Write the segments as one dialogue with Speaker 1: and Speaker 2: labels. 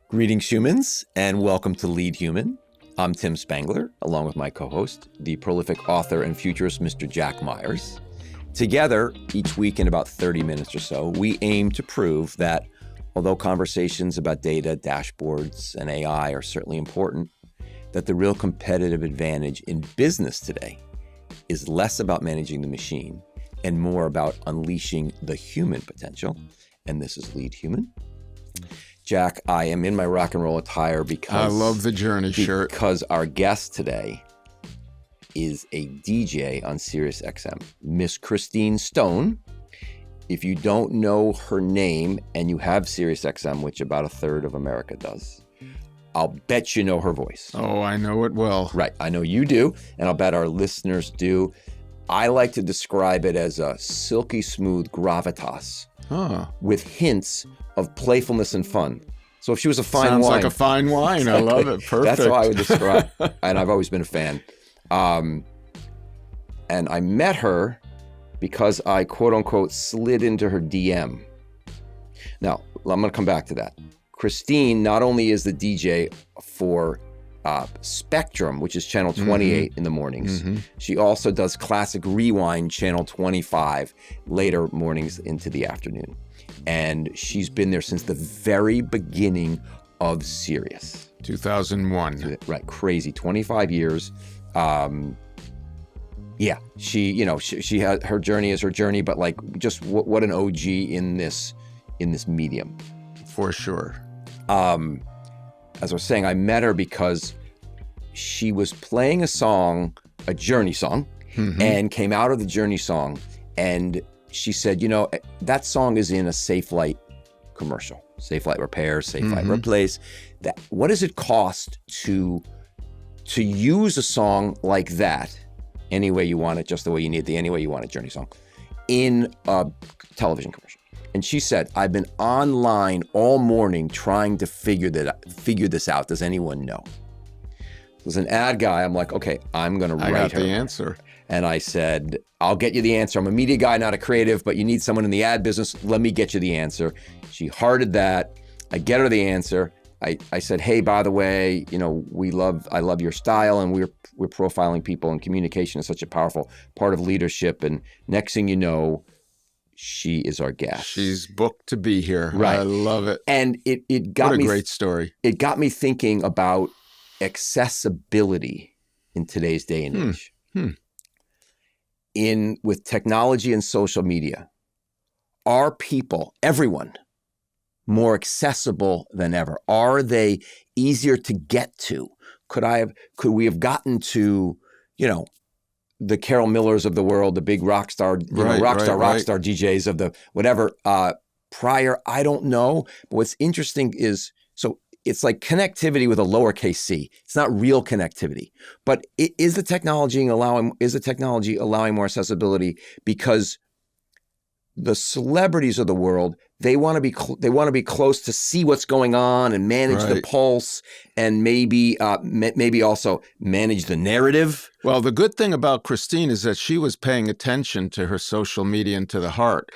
Speaker 1: Greetings, humans, and welcome to Lead Human. I'm Tim Spengler, along with my co-host, the prolific author and futurist, Mr. Jack Myers. Together, each week in about 30 minutes or so, we aim to prove that although conversations about data, dashboards, and AI are certainly important, that the real competitive advantage in business today is less about managing the machine and more about unleashing the human potential. And this is Lead Human. Jack, I am in my rock and roll attire because
Speaker 2: I love the Journey shirt.
Speaker 1: Because our guest today is a DJ on SiriusXM, Miss Kristine Stone. If you don't know her name and you have SiriusXM, which about a third of America does, I'll bet you know her voice.
Speaker 2: Oh, I know it well.
Speaker 1: Right, I know you do, and I'll bet our listeners do. I like to describe it as a silky smooth gravitas with hints of playfulness and fun. So if she was a fine wine.
Speaker 2: Sounds like a fine wine. Exactly. I love it. Perfect.
Speaker 1: That's how I would describe it. And I've always been a fan. And I met her because I, quote unquote, slid into her DM. Now, I'm going to come back to that. Kristine not only is the DJ for Spectrum, which is channel 28 in the mornings. She also does Classic Rewind, channel 25, later mornings into the afternoon. And she's been there since the very beginning of Sirius.
Speaker 2: 2001.
Speaker 1: Right, crazy, 25 years. Yeah, she had her journey is her journey, but like just what an OG in this medium.
Speaker 2: For sure.
Speaker 1: As I was saying, I met her because she was playing a song, a Journey song, and came out of the Journey song, and she said, that song is in a Safe Light commercial. Safe Light Repair, Safe Light Replace. What does it cost to use a song like that, any way you want it, just the way you need it, any way you want it, Journey song, in a television commercial? And she said, I've been online all morning trying to figure this out. Does anyone know? As an ad guy, I'm like, okay, I'm going to write her.
Speaker 2: I got the answer.
Speaker 1: And I said, I'll get you the answer. I'm a media guy, not a creative, but you need someone in the ad business. Let me get you the answer. She hearted that. I get her the answer. I said, hey, by the way, I love your style, and we're profiling people, and communication is such a powerful part of leadership. And next thing you know, she is our guest.
Speaker 2: She's booked to be here.
Speaker 1: Right.
Speaker 2: I love it.
Speaker 1: And it got me.
Speaker 2: What a great story.
Speaker 1: It got me thinking about accessibility in today's day and age. With technology and social media, are people, everyone, more accessible than ever? Are they easier to get to? Could we have gotten to, the Carol Millers of the world, the big rock star DJs of the whatever prior? I don't know. But what's interesting is, so it's like connectivity with a lowercase c. It's not real connectivity, but is the technology allowing more accessibility? Because the celebrities of the world, they want to be close to see what's going on and manage the pulse, and maybe also manage the narrative.
Speaker 2: Well, the good thing about Kristine is that she was paying attention to her social media and to the heart,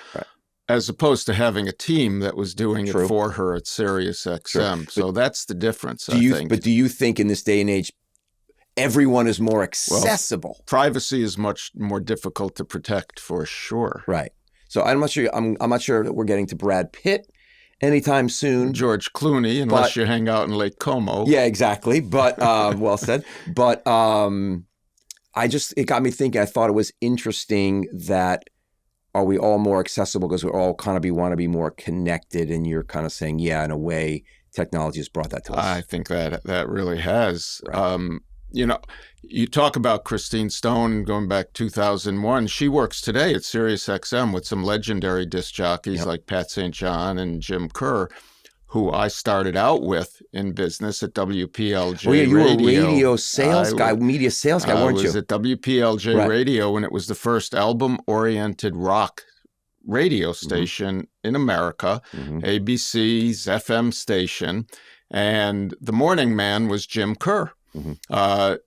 Speaker 2: as opposed to having a team that was doing it for her at SiriusXM. So that's the difference, I think.
Speaker 1: But do you think in this day and age, everyone is more accessible?
Speaker 2: Well, privacy is much more difficult to protect, for sure.
Speaker 1: Right. So I'm not sure. I'm not sure that we're getting to Brad Pitt anytime soon.
Speaker 2: George Clooney, unless you hang out in Lake Como.
Speaker 1: Yeah, exactly. But well said. But it got me thinking. I thought it was interesting that, are we all more accessible because we all kind of want to be more connected? And you're kind of saying, yeah, in a way, technology has brought that to us.
Speaker 2: I think that really has. Right. You talk about Kristine Stone going back 2001. She works today at SiriusXM with some legendary disc jockeys like Pat St. John and Jim Kerr, who I started out with in business at WPLJ Radio.
Speaker 1: You were a radio sales guy, media sales guy, weren't you?
Speaker 2: I was at WPLJ Radio, and it was the first album-oriented rock radio station in America, ABC's FM station. And the morning man was Jim Kerr.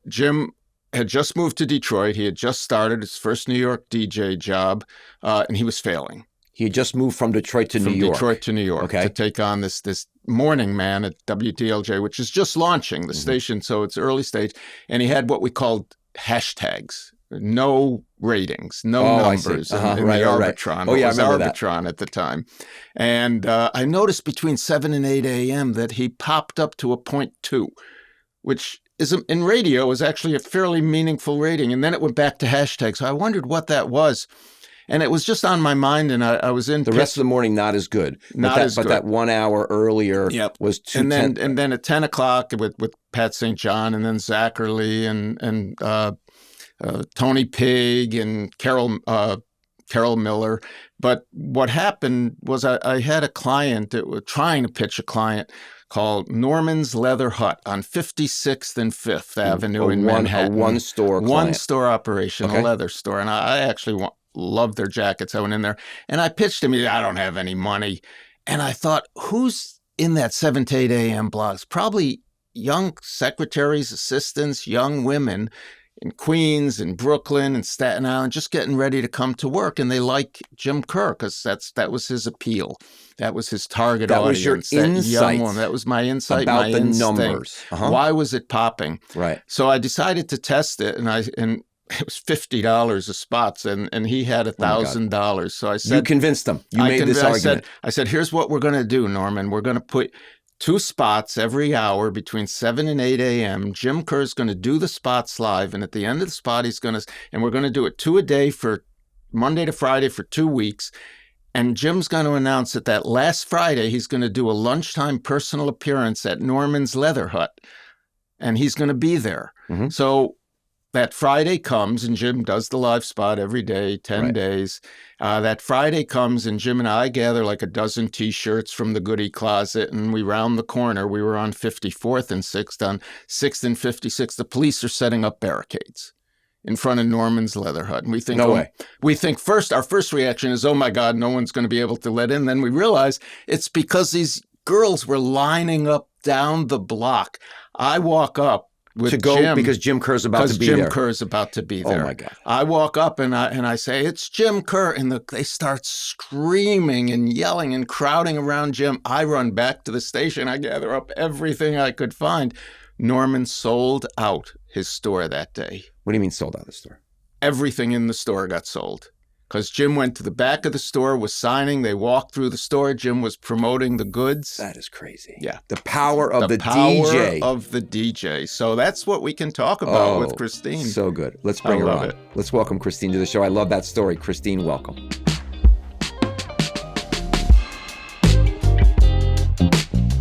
Speaker 2: Jim had just moved to Detroit. He had just started his first New York DJ job, and he was failing.
Speaker 1: He had just moved from Detroit to New York.
Speaker 2: To take on this morning man at WDLJ, which is just launching the station, so it's early stage. And he had what we called hashtags. No ratings, no numbers in the Arbitron.
Speaker 1: Oh, yeah, I remember
Speaker 2: Arbitron at the time. And I noticed between 7 and 8 a.m. that he popped up to a 0.2, which in radio is actually a fairly meaningful rating. And then it went back to hashtags. So I wondered what that was. And it was just on my mind, and I was in...
Speaker 1: The rest of the morning, not as good. But that 1 hour earlier was too...
Speaker 2: And then at 10 o'clock with Pat St. John, and then Zachary and Tony Pigg and Carol Miller. But what happened was I had a client that was trying to pitch a client called Norman's Leather Hut on 56th and 5th Avenue in Manhattan.
Speaker 1: A one-store client.
Speaker 2: One-store operation, a leather store. And I actually loved their jackets. I went in there, and I pitched him. I don't have any money. And I thought, who's in that 7 to 8 a.m. blogs? Probably young secretaries, assistants, young women in Queens and Brooklyn and Staten Island, just getting ready to come to work. And they like Jim Kerr because that was his appeal. That was his target audience.
Speaker 1: That was your insight.
Speaker 2: That was my insight,
Speaker 1: about
Speaker 2: my
Speaker 1: the
Speaker 2: instinct.
Speaker 1: Numbers.
Speaker 2: Why was it popping?
Speaker 1: Right.
Speaker 2: So I decided to test it, and it was $50 a spots, and he had $1,000. So I said,
Speaker 1: you convinced him. You made this argument.
Speaker 2: I said, here's what we're going to do, Norman. We're going to put 2 spots every hour between 7 and 8 a.m. Jim Kerr's going to do the spots live, and at the end of the spot, and we're going to do it 2 a day for Monday to Friday for 2 weeks. And Jim's going to announce that last Friday, he's going to do a lunchtime personal appearance at Norman's Leather Hut, and he's going to be there. Mm-hmm. So that Friday comes, and Jim does the live spot every day, 10 days. That Friday comes, and Jim and I gather like a dozen T-shirts from the goodie closet, and we round the corner. We were on 54th and 6th. On 6th and 56th, the police are setting up barricades in front of Norman's Leather Hut. And we think, we think our first reaction is, oh my God, no one's going to be able to let in. Then we realize it's because these girls were lining up down the block. I walk up to go Jim,
Speaker 1: because Jim Kerr's about to be there.
Speaker 2: Jim Kerr's about to be there.
Speaker 1: Oh my God!
Speaker 2: I walk up and I say, "It's Jim Kerr," and they start screaming and yelling and crowding around Jim. I run back to the station. I gather up everything I could find. Norman sold out his store that day.
Speaker 1: What do you mean sold out the store?
Speaker 2: Everything in the store got sold. Because Jim went to the back of the store, was signing. They walked through the store. Jim was promoting the goods.
Speaker 1: That is crazy.
Speaker 2: Yeah.
Speaker 1: The power of the
Speaker 2: DJ. Of the DJ. So that's what we can talk about with Kristine.
Speaker 1: So good. Let's bring her on. Let's welcome Kristine to the show. I love that story. Kristine, welcome.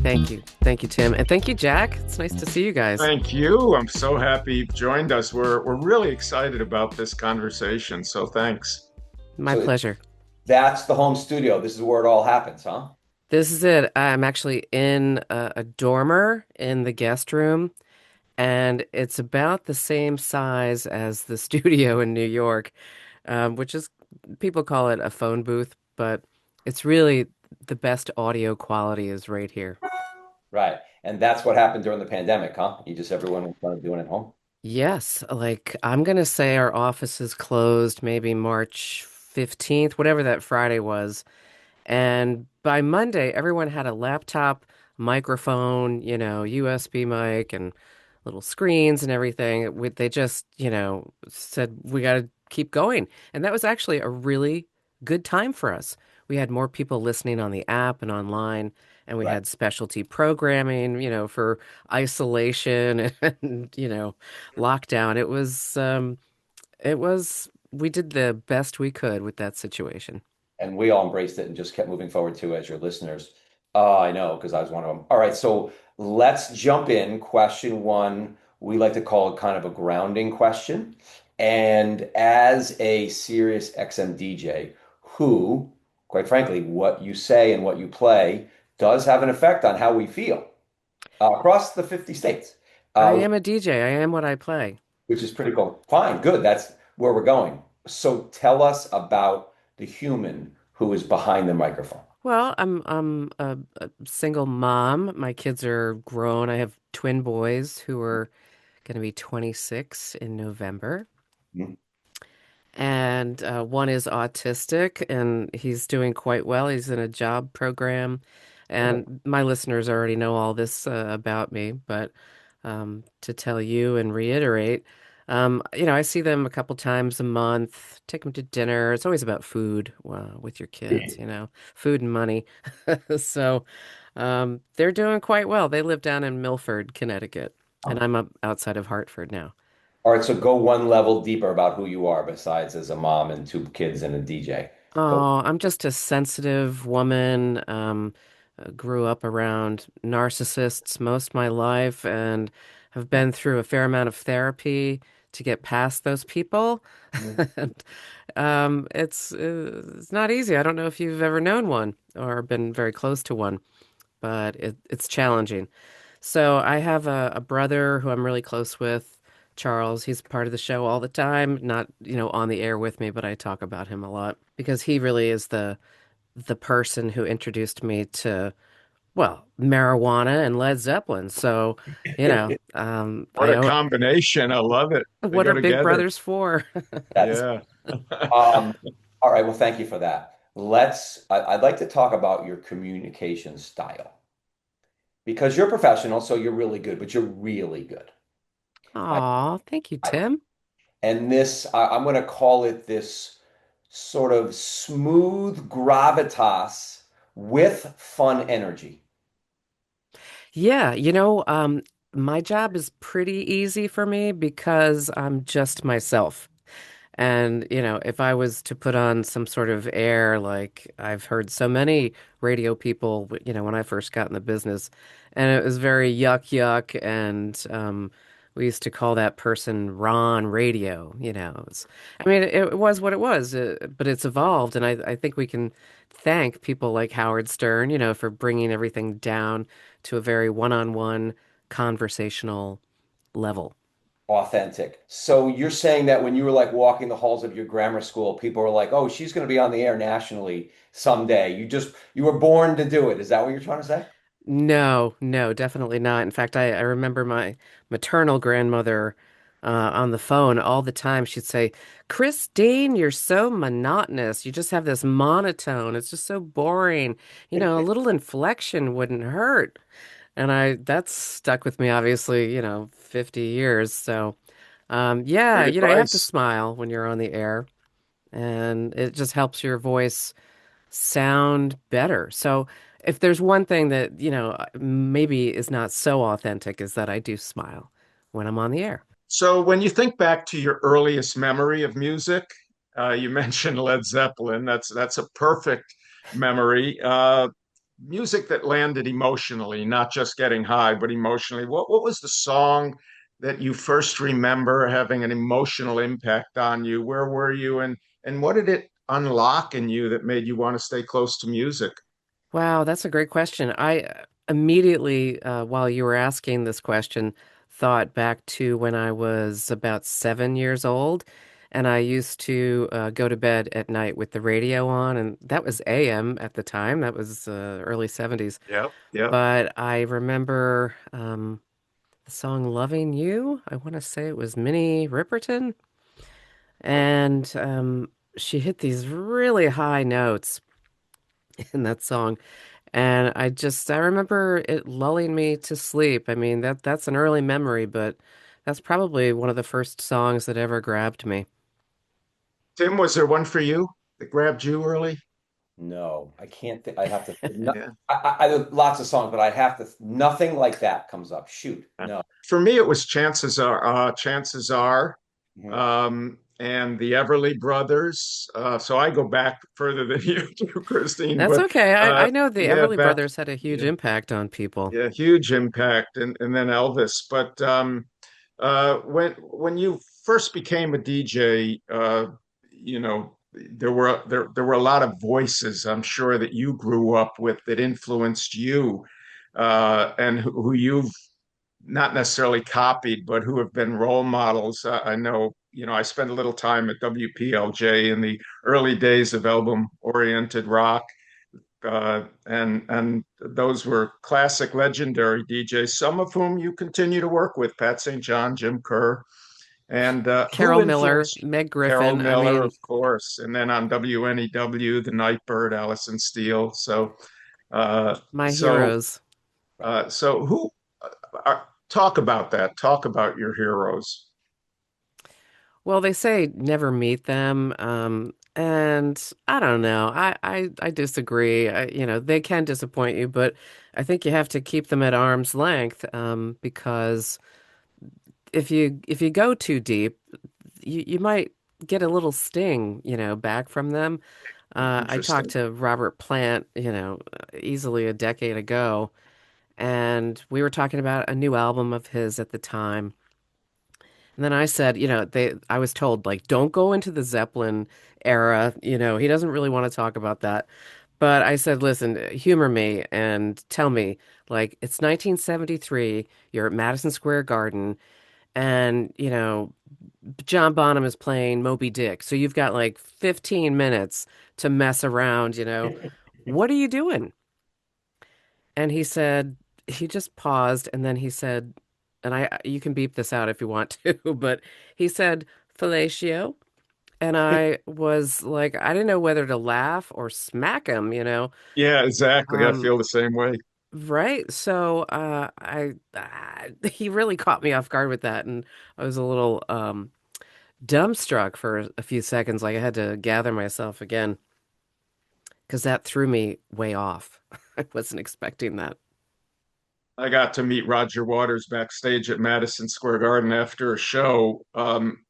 Speaker 3: Thank you. Thank you, Tim. And thank you, Jack. It's nice to see you guys.
Speaker 2: Thank you. I'm so happy you've joined us. We're really excited about this conversation. So thanks.
Speaker 3: My pleasure.
Speaker 1: That's the home studio. This is where it all happens, huh?
Speaker 3: This is it. I'm actually in a dormer in the guest room, and it's about the same size as the studio in New York, which is, people call it a phone booth, but it's really the best audio quality is right here.
Speaker 1: Right. And that's what happened during the pandemic, huh? Everyone was kind of doing it at home?
Speaker 3: Yes. Like, I'm going to say our office is closed maybe March 15th, whatever that Friday was. And by Monday, everyone had a laptop, microphone, USB mic and little screens and everything. They just, said, we got to keep going. And that was actually a really good time for us. We had more people listening on the app and online, and we had specialty programming, for isolation and, lockdown. We did the best we could with that situation.
Speaker 1: And we all embraced it and just kept moving forward too as your listeners. I know, because I was one of them. All right, so let's jump in. Question 1, we like to call it kind of a grounding question. And as a SiriusXM DJ who, quite frankly, what you say and what you play does have an effect on how we feel across the 50 states.
Speaker 3: I am a DJ. I am what I play.
Speaker 1: Which is pretty cool. Fine, good. That's where we're going. So tell us about the human who is behind the microphone.
Speaker 3: Well, I'm a single mom. My kids are grown. I have twin boys who are going to be 26 in November. Mm-hmm. And one is autistic, and he's doing quite well. He's in a job program. And my listeners already know all this about me, but to tell you and reiterate, I see them a couple times a month, take them to dinner. It's always about food with your kids, food and money. So they're doing quite well. They live down in Milford, Connecticut, and I'm up outside of Hartford now.
Speaker 1: All right, so go one level deeper about who you are besides as a mom and two kids and a DJ. Go.
Speaker 3: Oh, I'm just a sensitive woman. Grew up around narcissists most of my life and have been through a fair amount of therapy to get past those people. And it's not easy. I don't know if you've ever known one or been very close to one, but it's challenging. So I have a brother who I'm really close with, Charles. He's part of the show all the time, not, on the air with me, but I talk about him a lot because he really is the person who introduced me to, well, marijuana and Led Zeppelin. So,
Speaker 2: What a combination. I love it. They
Speaker 3: what
Speaker 2: go
Speaker 3: are big
Speaker 2: together.
Speaker 3: brothers for?
Speaker 1: That's
Speaker 2: Yeah.
Speaker 1: all right. Well, thank you for that. I'd like to talk about your communication style because you're professional, so you're really good, but you're really good. I,
Speaker 3: Aw, thank you,
Speaker 1: I
Speaker 3: Tim.
Speaker 1: and I'm going to call it this sort of smooth gravitas with fun energy.
Speaker 3: Yeah, my job is pretty easy for me because I'm just myself. And, if I was to put on some sort of air, like I've heard so many radio people, when I first got in the business, and it was very yuck yuck. And we used to call that person Ron Radio, I mean, it was what it was, but it's evolved. And I think we can thank people like Howard Stern, for bringing everything down to a very one-on-one conversational level.
Speaker 1: Authentic. So you're saying that when you were like walking the halls of your grammar school, people were like, "Oh, she's going to be on the air nationally someday." You were born to do it. Is that what you're trying to say?
Speaker 3: No, no, definitely not. In fact, I remember my maternal grandmother on the phone all the time. She'd say, Christine, you're so monotonous. You just have this monotone. It's just so boring. A little inflection wouldn't hurt. And that's stuck with me, obviously, 50 years. So, yeah,
Speaker 2: Great
Speaker 3: you have to
Speaker 2: advice.
Speaker 3: smile when you're on the air, and it just helps your voice sound better. So if there's one thing that, maybe is not so authentic is that I do smile when I'm on the air.
Speaker 2: So when you think back to your earliest memory of music, you mentioned Led Zeppelin. That's a perfect memory. Music that landed emotionally, not just getting high, but emotionally. What was the song that you first remember having an emotional impact on you? Where were you, and what did it unlock in you that made you want to stay close to music?
Speaker 3: Wow, that's a great question. I immediately, while you were asking this question, thought back to when I was about 7 years old. And I used to go to bed at night with the radio on, and that was AM at the time. That was early 70s.
Speaker 2: Yep, yep.
Speaker 3: But I remember the song Loving You. I want to say it was Minnie Riperton. And she hit these really high notes in that song. And I remember it lulling me to sleep. I mean, that's an early memory, but that's probably one of the first songs that ever grabbed me.
Speaker 2: Tim, was there one for you that grabbed you early?
Speaker 1: No, I can't think. I have to. No,
Speaker 2: Yeah.
Speaker 1: lots of songs, but I have to. Nothing like that comes up. Shoot, no.
Speaker 2: For me, it was Chances Are,
Speaker 1: Mhm.
Speaker 2: and the Everly Brothers. So I go back further than you do, Christine.
Speaker 3: That's
Speaker 2: But
Speaker 3: okay. I know the
Speaker 2: yeah,
Speaker 3: Everly
Speaker 2: back,
Speaker 3: Brothers had a huge
Speaker 2: yeah,
Speaker 3: impact on people.
Speaker 2: yeah, huge impact, and then Elvis. But when you first became a DJ, you know, there were a lot of voices. I'm sure that you grew up with that influenced you, and who you've not necessarily copied, but who have been role models. I know, I spent a little time at WPLJ in the early days of album-oriented rock, and those were classic, legendary DJs. Some of whom you continue to work with: Pat St. John, Jim Kerr, and who
Speaker 3: Carol Miller,
Speaker 2: influenced
Speaker 3: Meg
Speaker 2: Carol
Speaker 3: Griffin. I
Speaker 2: Miller,
Speaker 3: mean,
Speaker 2: of course, and then on WNEW, the Nightbird, Allison Steele. So Uh,
Speaker 3: My
Speaker 2: so,
Speaker 3: heroes.
Speaker 2: so who talk about that? Talk about your heroes.
Speaker 3: Well, they say never meet them. And I don't know. I disagree. They can disappoint you, but I think you have to keep them at arm's length, because if you go too deep, you might get a little sting, back from them. I talked
Speaker 2: Interesting.
Speaker 3: to Robert Plant, easily a decade ago, and we were talking about a new album of his at the time. And then I said, I was told, like, don't go into the Zeppelin era. He doesn't really want to talk about that. But I said, listen, humor me and tell me, like, it's 1973, you're at Madison Square Garden, and, John Bonham is playing Moby Dick. So you've got like 15 minutes to mess around. What are you doing? And he just paused and then he said, and you can beep this out if you want to, but he said, fellatio. And I was like, I didn't know whether to laugh or smack him.
Speaker 2: Yeah, exactly. I
Speaker 3: Um,
Speaker 2: feel the same way.
Speaker 3: right. So he really caught me off guard with that. And I was a little dumbstruck for a few seconds. Like I had to gather myself again because that threw me way off. I wasn't expecting that.
Speaker 2: I got to meet Roger Waters backstage at Madison Square Garden after a show,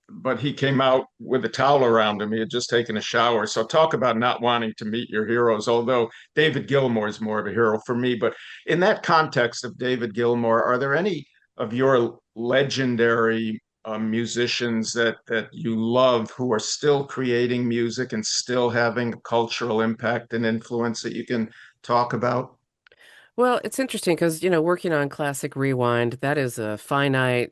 Speaker 2: but he came out with a towel around him. He had just taken a shower. So talk about not wanting to meet your heroes, although David Gilmour is more of a hero for me. But in that context of David Gilmour, are there any of your legendary musicians that you love who are still creating music and still having a cultural impact and influence that you can talk about?
Speaker 3: Well, it's interesting because, working on Classic Rewind, that is a finite,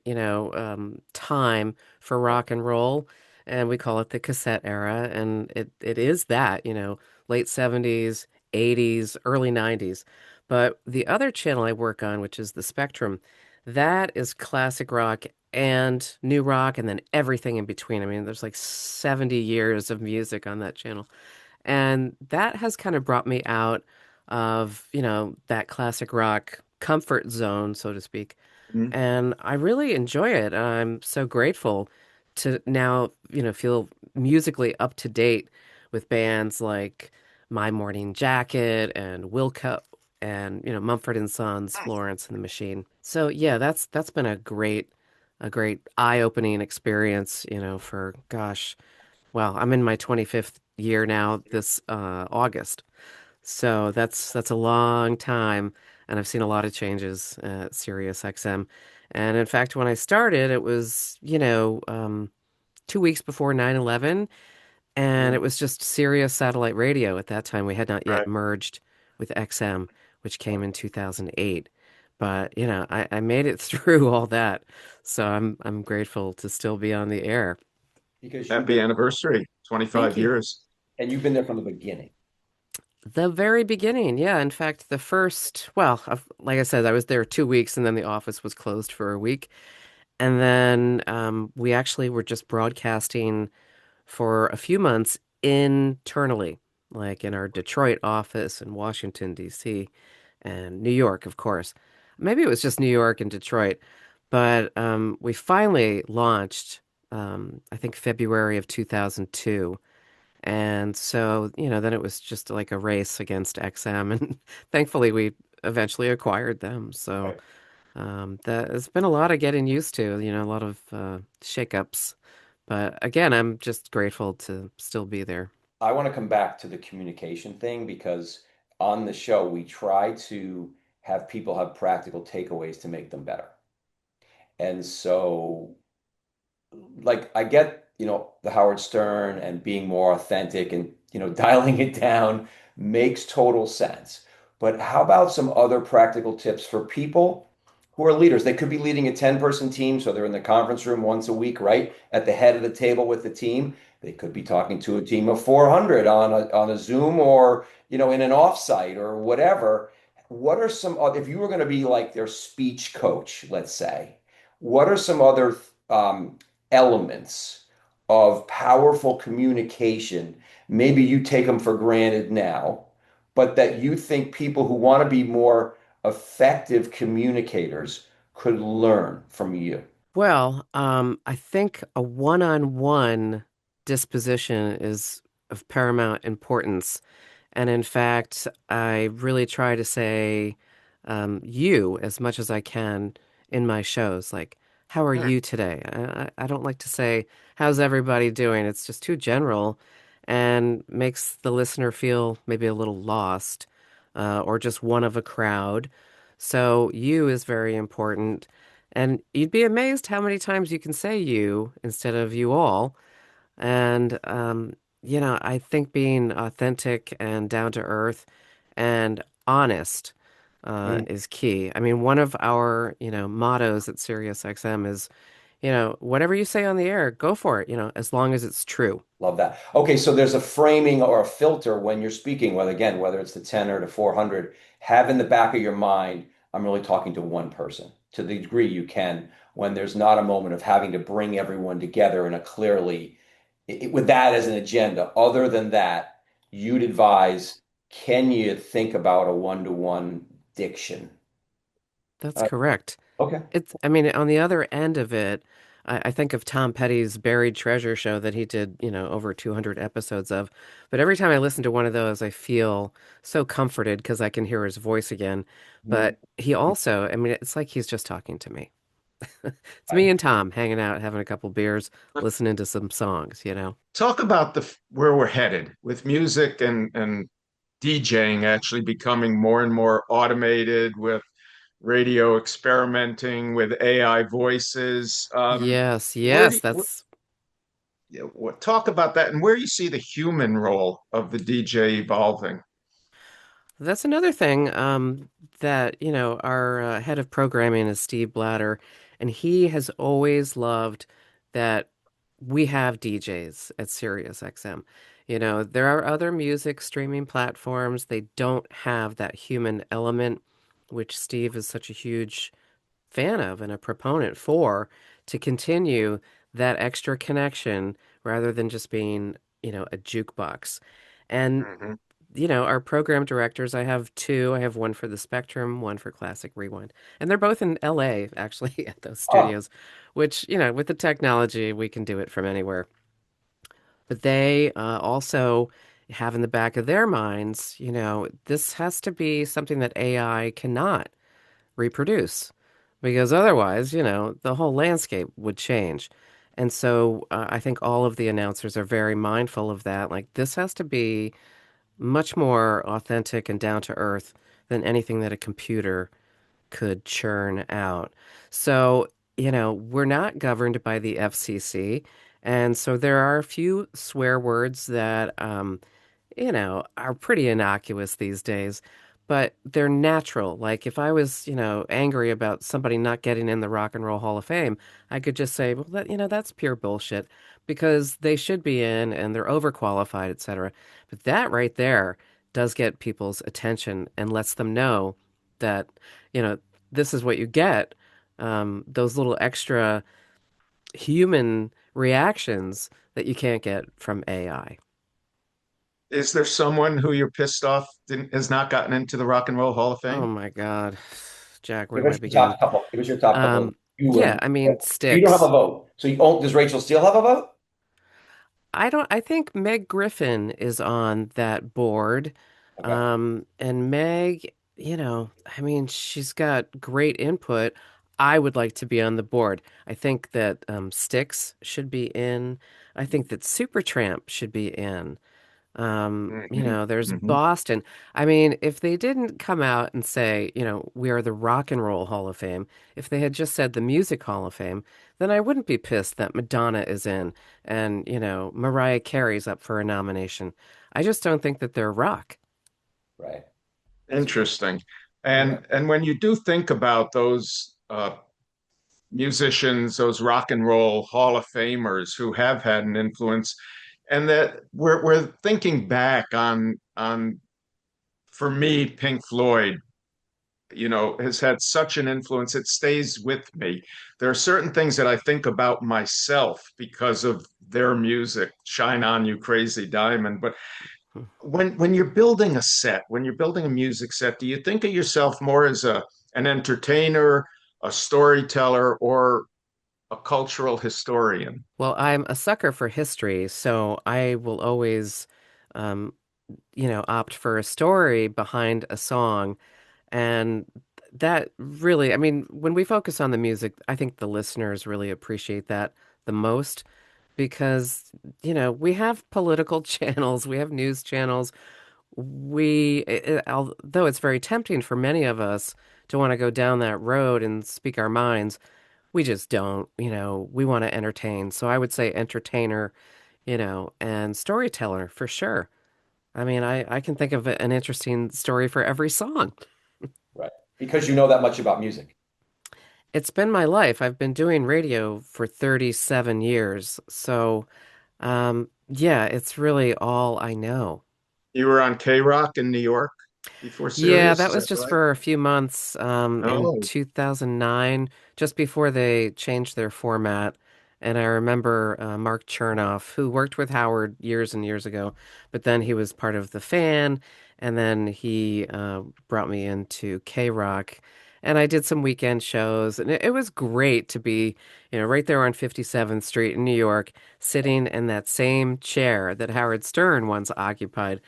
Speaker 3: time for rock and roll. And we call it the cassette era. And it is that, late 70s, 80s, early 90s. But the other channel I work on, which is the Spectrum, that is classic rock and new rock and then everything in between. I mean, there's like 70 years of music on that channel. And that has kind of brought me out of, that classic rock comfort zone, so to speak.
Speaker 2: Mhm.
Speaker 3: And I really enjoy it. I'm so grateful to now, feel musically up to date with bands like My Morning Jacket and Wilco and, Mumford and Sons, Florence and the Machine. So yeah, that's been a great eye-opening experience, for gosh, well, I'm in my 25th year now this August. So that's a long time, and I've seen a lot of changes at SiriusXM. And in fact, when I started, it was, 2 weeks before 9/11, and it
Speaker 2: Mhm.
Speaker 3: was just Sirius satellite radio at that time. We had not yet
Speaker 2: Right.
Speaker 3: merged with XM, which came in 2008. But, I made it through all that. So I'm grateful to still be on the air.
Speaker 1: Because you've
Speaker 2: Happy
Speaker 1: been,
Speaker 2: anniversary,
Speaker 3: Thank
Speaker 2: 25
Speaker 3: you.
Speaker 2: years.
Speaker 1: and you've been there from the beginning.
Speaker 3: The very beginning, yeah. In fact, like I said, I was there 2 weeks and then the office was closed for a week. And then we actually were just broadcasting for a few months internally, like in our Detroit office in Washington, D.C., and New York, of course. Maybe it was just New York and Detroit. But we finally launched, I think, February of 2002. And so, then it was just like a race against XM. And thankfully, we eventually acquired them. So
Speaker 1: Right.
Speaker 3: that has been a lot of getting used to, a lot of shakeups. But again, I'm just grateful to still be there.
Speaker 1: I want to come back to the communication thing because on the show, we try to have people have practical takeaways to make them better. And so, like, I get, the Howard Stern and being more authentic and, dialing it down makes total sense. But how about some other practical tips for people who are leaders? They could be leading a 10-person team, so they're in the conference room once a week, right? At the head of the table with the team. They could be talking to a team of 400 on a Zoom or, in an offsite or whatever. What are some other, if you were going to be like their speech coach, let's say, what are some other elements of powerful communication? Maybe you take them for granted now, but that you think people who want to be more effective communicators could learn from you?
Speaker 3: Well, I think a one-on-one disposition is of paramount importance. And in fact, I really try to say you as much as I can in my shows. Like, how are
Speaker 2: Hmm.
Speaker 3: you today? I don't like to say, how's everybody doing? It's just too general and makes the listener feel maybe a little lost or just one of a crowd. So, you is very important. And you'd be amazed how many times you can say you instead of you all. And, I think being authentic and down to earth and honest
Speaker 1: Mm,
Speaker 3: is key. I mean, one of our, mottos at SiriusXM is, whatever you say on the air, go for it, as long as it's true.
Speaker 1: love that. Okay, so there's a framing or a filter when you're speaking, whether it's the 10 or the 400, have in the back of your mind, I'm really talking to one person to the degree you can, when there's not a moment of having to bring everyone together in a clearly, with that as an agenda. Other than that, you'd advise, can you think about a one-to-one diction?
Speaker 3: That's
Speaker 1: Uh,
Speaker 3: correct.
Speaker 1: okay.
Speaker 3: I mean, on the other end of it, I think of Tom Petty's Buried Treasure show that he did, over 200 episodes of. But every time I listen to one of those, I feel so comforted because I can hear his voice again.
Speaker 1: Mm,
Speaker 3: But he also, I mean, it's like he's just talking to me. It's me
Speaker 1: right.
Speaker 3: and Tom hanging out, having a couple beers, listening to some songs.
Speaker 2: Talk about where we're headed with music and DJing actually becoming more and more automated with radio experimenting with AI voices.
Speaker 3: Yes,
Speaker 2: Where
Speaker 3: yes,
Speaker 2: do
Speaker 3: that's
Speaker 2: talk about that and where you see the human role of the DJ evolving?
Speaker 3: That's another thing that, our head of programming is Steve Blatter, and he has always loved that we have DJs at SiriusXM. There are other music streaming platforms. They don't have that human element, which Steve is such a huge fan of and a proponent for, to continue that extra connection rather than just being, a jukebox. And
Speaker 2: Mhm.
Speaker 3: our program directors, I have two. I have one for the Spectrum, one for Classic Rewind. And they're both in LA, actually, at those
Speaker 1: Oh,
Speaker 3: studios, which, with the technology, we can do it from anywhere. But they also have in the back of their minds, this has to be something that AI cannot reproduce because otherwise, the whole landscape would change. And so I think all of the announcers are very mindful of that. Like, this has to be much more authentic and down to earth than anything that a computer could churn out. So, we're not governed by the FCC. And so there are a few swear words that, are pretty innocuous these days, but they're natural. Like if I was, angry about somebody not getting in the Rock and Roll Hall of Fame, I could just say, well, that's pure bullshit because they should be in and they're overqualified, etc. But that right there does get people's attention and lets them know that, you know, this is what you get. Those little extra human reactions that you can't get from AI.
Speaker 2: Is there someone who you're pissed off has not gotten into the Rock and Roll Hall of
Speaker 3: Oh
Speaker 2: Fame?
Speaker 3: my God. Jack, where
Speaker 1: give
Speaker 3: do
Speaker 1: us
Speaker 3: I
Speaker 1: your
Speaker 3: begin?
Speaker 1: top couple. Give us your top couple. You
Speaker 3: Yeah,
Speaker 1: and
Speaker 3: I mean,
Speaker 1: you don't have a
Speaker 3: Sticks.
Speaker 1: vote. So does Rachel Steele have a vote?
Speaker 3: I think Meg Griffin is on that board.
Speaker 1: Okay.
Speaker 3: And Meg, I mean, she's got great input. I would like to be on the board. I think that Sticks should be in. I think that Supertramp should be in.
Speaker 2: Hmm.
Speaker 3: There's
Speaker 2: Hmm.
Speaker 3: Boston. I mean, if they didn't come out and say, we are the Rock and Roll Hall of Fame, if they had just said the Music Hall of Fame, then I wouldn't be pissed that Madonna is in and, Mariah Carey's up for a nomination. I just don't think that they're rock.
Speaker 1: Right. That's
Speaker 2: Interesting.
Speaker 1: yeah.
Speaker 2: And when you do think about those musicians, those rock and roll Hall of Famers who have had an influence, and that we're thinking back on for me, Pink Floyd, has had such an influence. It stays with me. There are certain things that I think about myself because of their music, Shine On You Crazy Diamond. But When you're building a set, when you're building a music set, do you think of yourself more as a an entertainer, a storyteller, or a cultural historian?
Speaker 3: Well, I'm a sucker for history, so I will always, um, opt for a story behind a song. And that really, I mean, when we focus on the music, I think the listeners really appreciate that the most because, we have political channels, we have news channels. Although it's very tempting for many of us to want to go down that road and speak our minds, we just don't, we want to entertain. So I would say entertainer, and storyteller for sure. I mean, I can think of an interesting story for every song.
Speaker 4: Right. Because you know that much about music.
Speaker 3: It's been my life. I've been doing radio for 37 years. So, yeah, it's really all I know.
Speaker 2: You were on K-Rock in New York before
Speaker 3: Yeah,
Speaker 2: Sirius,
Speaker 3: that
Speaker 2: is
Speaker 3: was
Speaker 2: that
Speaker 3: just
Speaker 2: right?
Speaker 3: for a few months in
Speaker 2: Oh,
Speaker 3: 2009, just before they changed their format. And I remember Mark Chernoff, who worked with Howard years and years ago, but then he was part of the fan, and then he brought me into K-Rock, and I did some weekend shows, and it was great to be, right there on 57th Street in New York, sitting in that same chair that Howard Stern once occupied,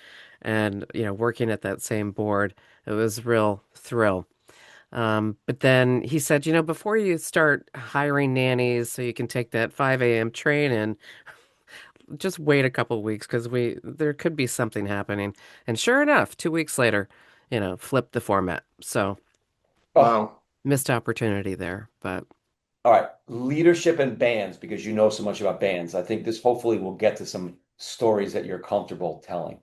Speaker 3: and working at that same board. It was a real thrill. But then he said, before you start hiring nannies so you can take that 5 a.m. train in, just wait a couple of weeks because there could be something happening. And sure enough, 2 weeks later, flipped the format. So
Speaker 4: Oh,
Speaker 2: wow.
Speaker 3: missed opportunity there. But
Speaker 4: all right. Leadership and bands, because you know so much about bands. I think this hopefully will get to some stories that you're comfortable telling.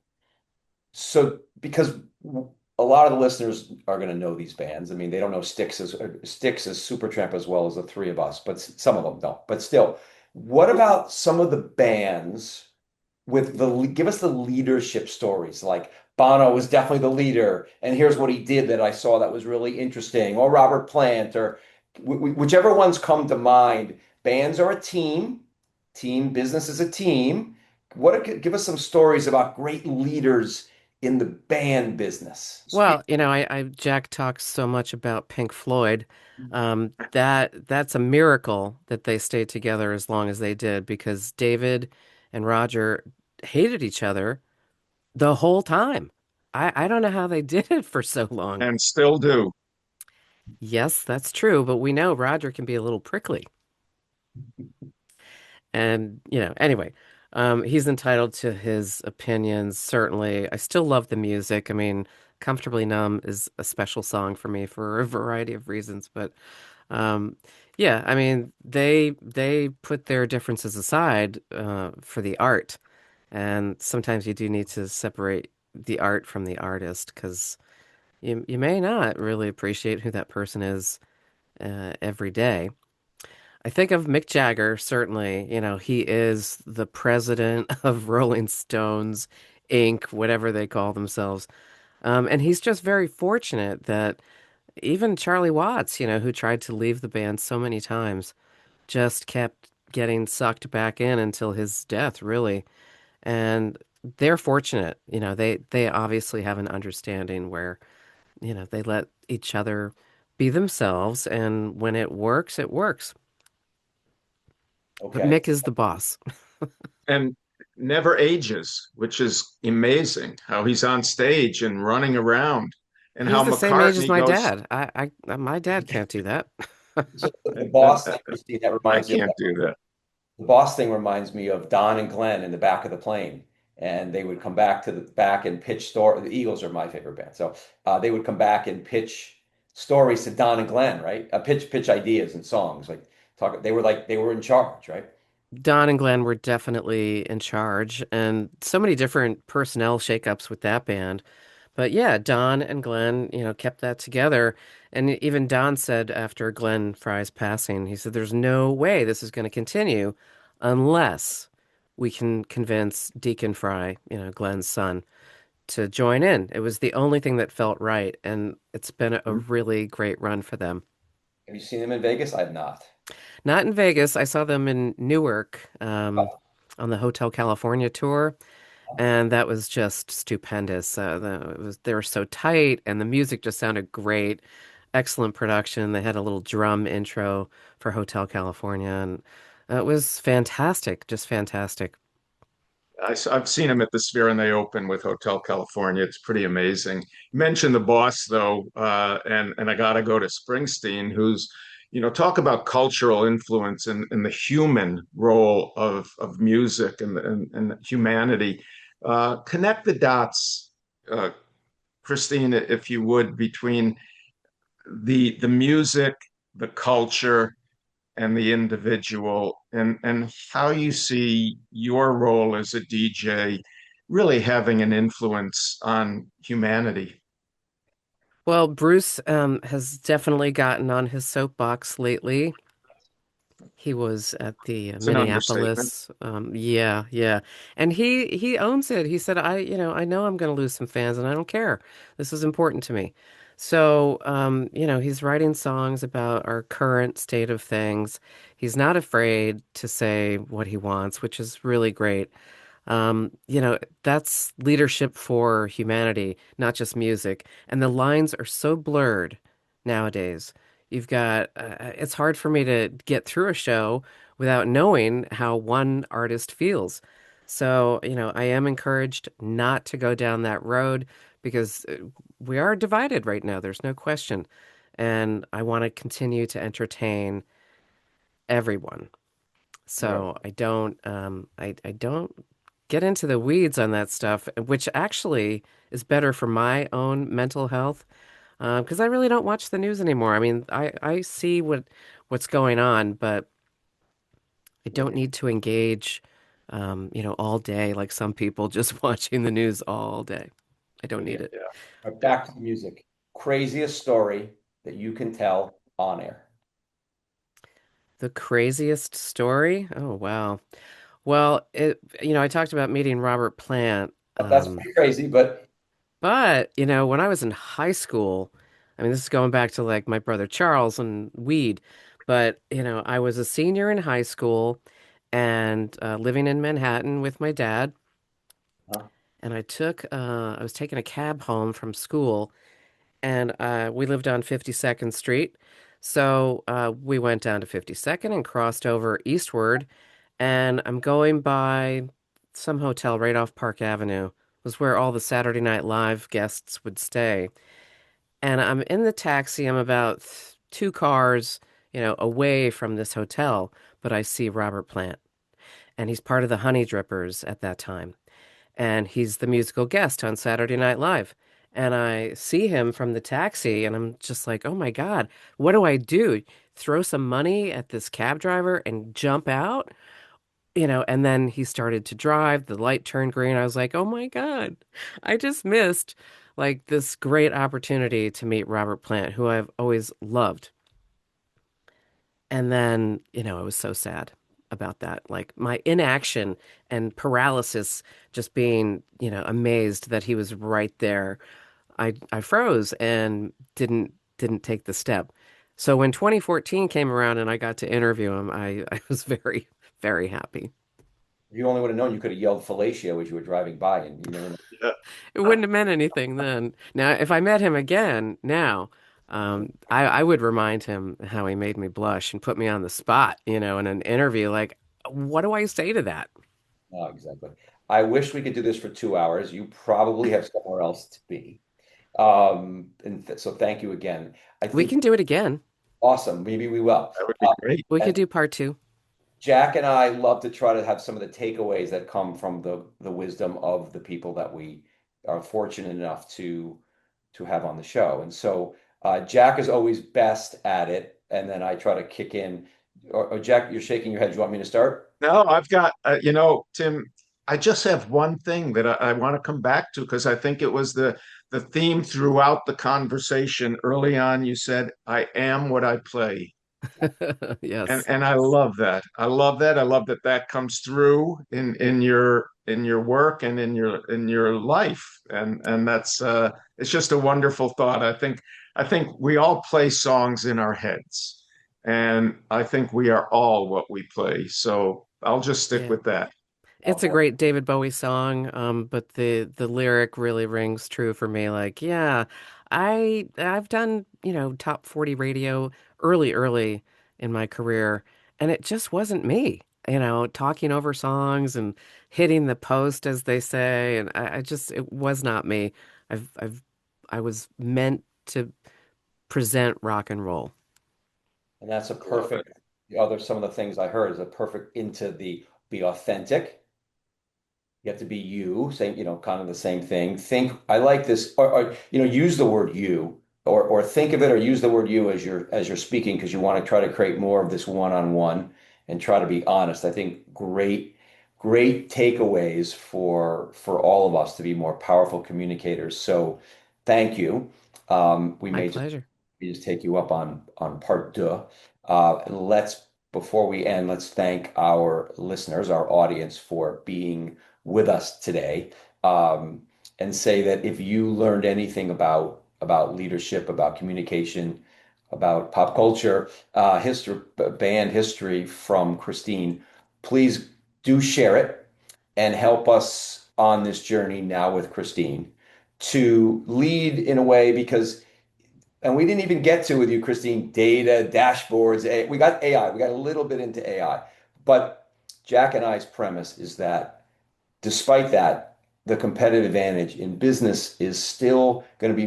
Speaker 4: So, because a lot of the listeners are going to know these bands. I mean, they don't know Styx as Supertramp as well as the three of us, but some of them don't. But still, what about some of the bands with give us the leadership stories? Like Bono was definitely the leader, and here's what he did that I saw that was really interesting, or Robert Plant, or whichever ones come to mind. Bands are a team. Business is a team. Give us some stories about great leaders in the band business.
Speaker 3: well, Jack talks so much about Pink Floyd. That's a miracle that they stayed together as long as they did because David and Roger hated each other the whole time. I don't know how they did it for so long.
Speaker 2: And still do.
Speaker 3: Yes, that's true, but we know Roger can be a little prickly. And, anyway, he's entitled to his opinions, certainly. I still love the music. I mean, Comfortably Numb is a special song for me for a variety of reasons, but um, yeah, I mean, they put their differences aside for the art. And sometimes you do need to separate the art from the artist because you may not really appreciate who that person is every day. I think of Mick Jagger, certainly. He is the president of Rolling Stones, Inc., whatever they call themselves. And he's just very fortunate that even Charlie Watts, who tried to leave the band so many times, just kept getting sucked back in until his death, really. And they're fortunate. They obviously have an understanding where, they let each other be themselves, and when it works, it works. But
Speaker 4: Okay.
Speaker 3: Mick is the boss.
Speaker 2: And never ages, which is amazing how he's on stage and running around and
Speaker 3: He's
Speaker 2: how
Speaker 3: the same age as
Speaker 2: McCartney
Speaker 3: my
Speaker 2: goes,
Speaker 3: dad. My dad can't do that.
Speaker 4: So the boss thing, Christine, that
Speaker 2: I
Speaker 4: reminds me of
Speaker 2: can't do that.
Speaker 4: the boss thing reminds me of Don and Glenn in the back of the plane. And they would come back to the back and pitch story. The Eagles are my favorite band. So they would come back and pitch stories to Don and Glenn, right? Pitch ideas and songs. Like talk, they were in charge, right?
Speaker 3: Don and Glenn were definitely in charge, and so many different personnel shakeups with that band. But yeah, Don and Glenn, kept that together. And even Don said after Glenn Fry's passing, he said, "There's no way this is going to continue unless we can convince Deacon Fry, Glenn's son, to join in." It was the only thing that felt right, and it's been a really great run for them.
Speaker 4: Have you seen them in Vegas? I have not.
Speaker 3: Not in Vegas. I saw them in Newark
Speaker 4: Oh,
Speaker 3: on the Hotel California tour. and that was just stupendous. They were so tight, and the music just sounded great. Excellent production. They had a little drum intro for Hotel California, and it was fantastic, just fantastic.
Speaker 2: Have seen them at the Sphere, and they open with Hotel California. It's pretty amazing. You mentioned the boss, though, and I got to go to Springsteen, who's, talk about cultural influence and the human role of music and humanity. Connect the dots, uh, Kristine, if you would, between the music, the culture, and the individual, and how you see your role as a DJ really having an influence on humanity.
Speaker 3: Well, Bruce has definitely gotten on his soapbox lately. He was at the
Speaker 2: It's an understatement.
Speaker 3: Minneapolis. Yeah, yeah. And he owns it. He said, I know I'm going to lose some fans and I don't care. This is important to me. So, he's writing songs about our current state of things. He's not afraid to say what he wants, which is really great. That's leadership for humanity, not just music. And the lines are so blurred nowadays. It's hard for me to get through a show without knowing how one artist feels. So, I am encouraged not to go down that road because we are divided right now. There's no question. And I want to continue to entertain everyone.
Speaker 2: Right.
Speaker 3: So I don't get into the weeds on that stuff, which actually is better for my own mental health. Because I really don't watch the news anymore. I mean, I see what's going on, but I don't need to engage, all day like some people just watching the news all day. I don't need
Speaker 4: Yeah.
Speaker 3: it.
Speaker 4: All right, back to the music. Craziest story that you can tell on air.
Speaker 3: The craziest story? Oh, wow. Well, I talked about meeting Robert Plant.
Speaker 4: That's pretty crazy, but
Speaker 3: But, when I was in high school, I mean, this is going back to like my brother Charles and weed, but, I was a senior in high school and living in Manhattan with my dad.
Speaker 4: huh?
Speaker 3: And I was taking a cab home from school and we lived on 52nd Street. So we went down to 52nd and crossed over eastward. And I'm going by some hotel right off Park Avenue, was where all the Saturday Night Live guests would stay. And I'm in the taxi. I'm about two cars, away from this hotel, but I see Robert Plant, and he's part of the Honey Drippers at that time, and he's the musical guest on Saturday Night Live. And I see him from the taxi, and I'm just like, oh my God, what do I do? Throw some money at this cab driver and jump out? And then he started to drive, the light turned green. I was like, oh my God, I just missed like this great opportunity to meet Robert Plant, who I've always loved. And then, I was so sad about that. Like my inaction and paralysis, just being, amazed that he was right there. I froze and didn't take the step. So when 2014 came around and I got to interview him, I was very, very happy.
Speaker 4: If you only would have known, you could have yelled fellatio as you were driving by, and you never know.
Speaker 2: Yeah.
Speaker 3: It wouldn't have meant anything then. Now, if I met him again now, I would remind him how he made me blush and put me on the spot, in an interview. Like, what do I say to that?
Speaker 4: Oh, exactly. I wish we could do this for 2 hours. You probably have somewhere else to be. So thank you again. I
Speaker 3: We
Speaker 4: think
Speaker 3: can do it again.
Speaker 4: awesome. Maybe we will.
Speaker 2: That would be great.
Speaker 3: We could
Speaker 4: And
Speaker 3: do part two.
Speaker 4: Jack and I love to try to have some of the takeaways that come from the wisdom of the people that we are fortunate enough to have on the show. And so Jack is always best at it, and then I try to kick in. Or Jack, you're shaking your head. Do you want me to start?
Speaker 2: No, I've got, Tim, I just have one thing that I want to come back to because I think it was the theme throughout the conversation. Early on, you said, I am what I play. And
Speaker 3: Yes.
Speaker 2: and I love that. I love that. I love that that comes through in your work and in your life. And that's it's just a wonderful thought. I think we all play songs in our heads. And I think we are all what we play. So I'll just stick
Speaker 3: Yeah.
Speaker 2: with that.
Speaker 3: It's a great David Bowie song, but the lyric really rings true for me. Like, yeah, I've done, top 40 radio early in my career, and it just wasn't me. Talking over songs and hitting the post, as they say, and I just it was not me. I've I was meant to present rock and roll.
Speaker 4: And that's a perfect, some of the things I heard is a perfect into the be authentic. You have to be you, same, kind of the same thing. Think, I like this, or use the word you, or think of it, or use the word you as you're speaking, because you want to try to create more of this one-on-one and try to be honest. I think great takeaways for all of us to be more powerful communicators. So thank you. We
Speaker 3: My
Speaker 4: may
Speaker 3: pleasure.
Speaker 4: just take you up on part deux. And before we end, let's thank our listeners, our audience, for being with us today, and say that if you learned anything about leadership, about communication, about pop culture, history, band history from Kristine, please do share it and help us on this journey now with Kristine to lead in a way, because and we didn't even get to with you, Kristine, data, dashboards. We got AI. We got a little bit into AI. But Jack and I's premise is that despite that, the competitive advantage in business is still going to be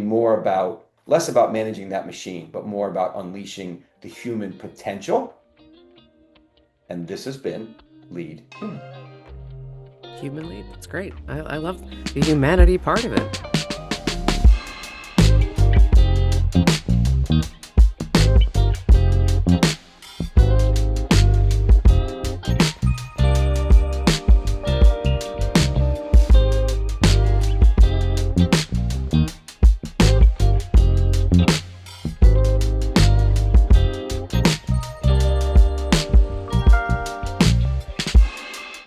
Speaker 4: less about managing that machine, but more about unleashing the human potential. And this has been Lead Human.
Speaker 3: Human lead. It's great. I love the humanity part of it.